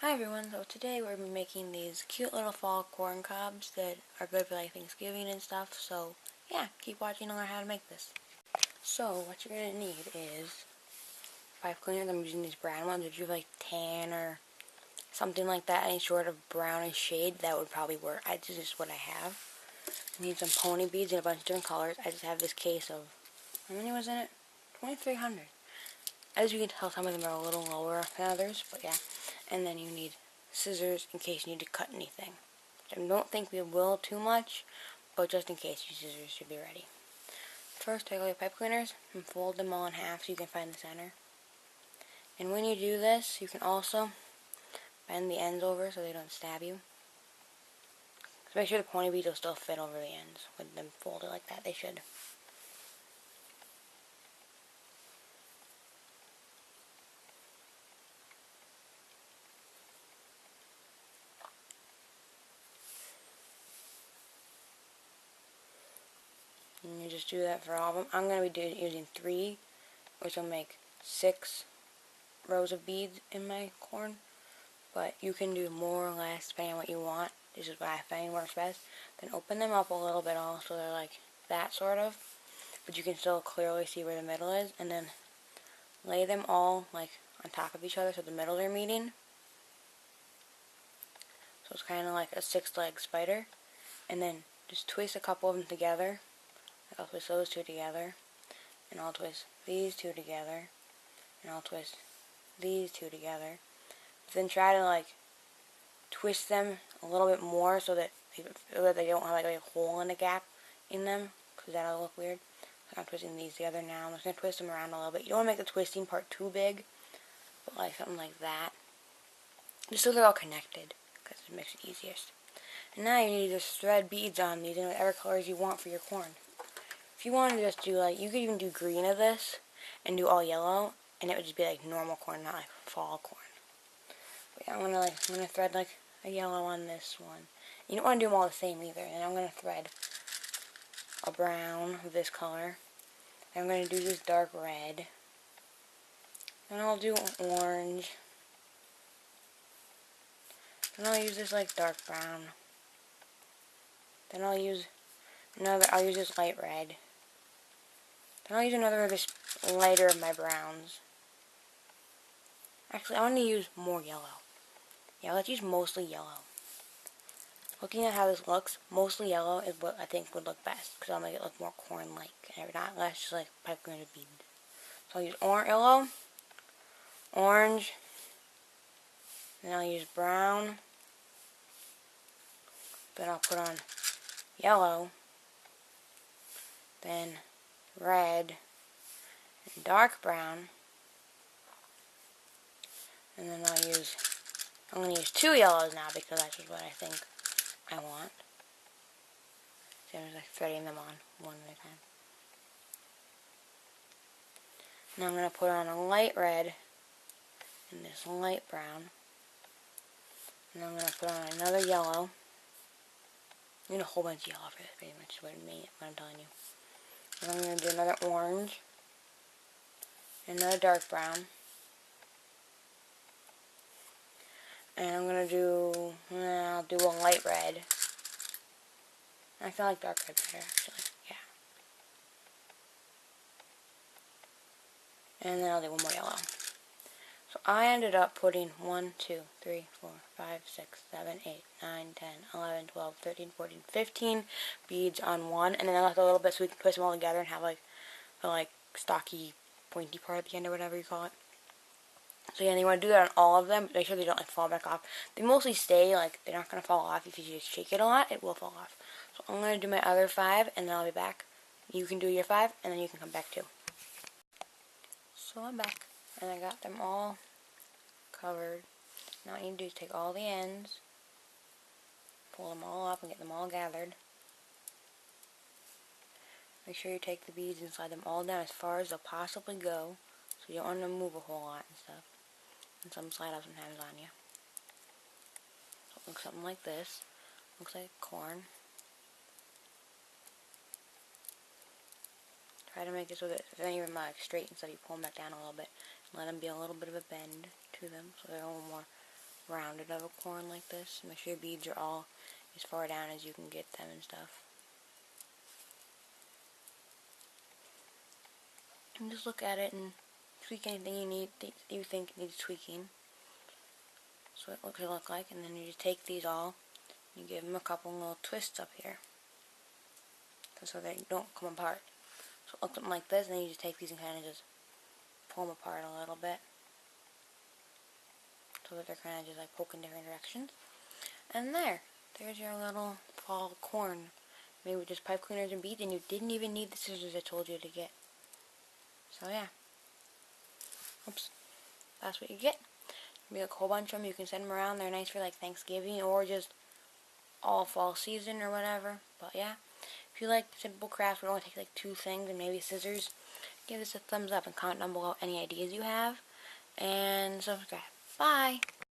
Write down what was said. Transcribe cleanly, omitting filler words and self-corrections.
Hi everyone, so today we're going to be making these cute little fall corn cobs that are good for like Thanksgiving and stuff, so yeah, keep watching to learn how to make this. So what you're going to need is pipe cleaners. I'm using these brown ones. If you have like tan or something like that, any sort of brownish shade, that would probably work. This is just what I have. I need some pony beads in a bunch of different colors. I just have this case of, how many was in it? 2,300. As you can tell, some of them are a little lower than others, but yeah. And then you need scissors in case you need to cut anything. I don't think we will too much, but just in case, your scissors should be ready. First, take all your pipe cleaners and fold them all in half so you can find the center. And when you do this, you can also bend the ends over so they don't stab you. So make sure the pony beads will still fit over the ends with them folded like that. They should. And you just do that for all of them. I'm going to be using 3, which will make 6 rows of beads in my corn. But you can do more or less depending on what you want. This is what I find works best. Then open them up a little bit all so they're like that sort of. But you can still clearly see where the middle is. And then lay them all like on top of each other so the middle are meeting. So it's kind of like a 6-legged spider. And then just twist a couple of them together. I'll twist those 2 together. And I'll twist these 2 together. And I'll twist these 2 together. But then try to like twist them a little bit more so that they don't have like a hole in a gap in them, because that'll look weird. So I'm twisting these together now. I'm just going to twist them around a little bit. You don't want to make the twisting part too big, but like something like that. Just so they're all connected, because it makes it easiest. And now you need to just thread beads on these in whatever colors you want for your corn. If you want to just do like, you could even do green of this and do all yellow, and it would just be like normal corn, not like fall corn. But yeah, I'm gonna thread like a yellow on this one. You don't want to do them all the same either. And I'm gonna thread a brown of this color. I'm gonna do this dark red. Then I'll do orange. Then I'll use this like dark brown. Then I'll use this light red. Then I'll use another of this lighter of my browns. Actually, I want to use more yellow. Yeah, let's use mostly yellow. Looking at how this looks, mostly yellow is what I think would look best, because I'll make it look more corn-like, and not less just like pipe cleaner bead. So I'll use yellow, orange, then I'll use brown, then I'll put on yellow, then red, and dark brown, and then I'm going to use 2 yellows now because that's just what I think I want. So I'm just like threading them on one at a time. Now I'm going to put on a light red and this light brown. And I'm going to put on another yellow. I'm going to a whole bunch of yellow for this, pretty much what I'm telling you. And I'm going to do another orange. Another dark brown. And I'm going to do, I'll do a light red. I feel like dark red better, actually. Yeah. And then I'll do one more yellow. So I ended up putting 1, 2, 3, 4, 5, 6, 7, 8, 9, 10, 11, 12, 13, 14, 15 beads on one. And then I left a little bit so we can twist them all together and have like the like stocky, pointy part at the end or whatever you call it. So yeah, you want to do that on all of them. Make sure they don't like fall back off. They mostly stay, like they're not going to fall off. If you just shake it a lot, it will fall off. So I'm going to do my other 5 and then I'll be back. You can do your 5 and then you can come back too. So I'm back and I got them all covered. Now what you need to do is take all the ends, pull them all up and get them all gathered. Make sure you take the beads and slide them all down as far as they'll possibly go, so you don't want to move a whole lot and stuff. And some slide up sometimes on you. So it looks something like this. Looks like corn. Try to make it so that if any of them are like straight, instead you pull them back down a little bit. And let them be a little bit of a bend to them, so they're a little more rounded of a corn like this. Make sure your beads are all as far down as you can get them and stuff. And just look at it and tweak anything you think needs tweaking. So it looks look like, and then you just take these all, and you give them a couple little twists up here, so they don't come apart. So it looks something like this, and then you just take these and kind of just pull them apart a little bit, so that they're kind of just like poking different directions. And there's your little fall corn, made with just pipe cleaners and beads, and you didn't even need the scissors I told you to get. So yeah, oops, that's what you get. Be like a whole bunch of them. You can send them around. They're nice for like Thanksgiving or just all fall season or whatever. But yeah, if you like simple crafts, it only take like 2 things and maybe scissors, give this a thumbs up and comment down below any ideas you have, and subscribe. Bye.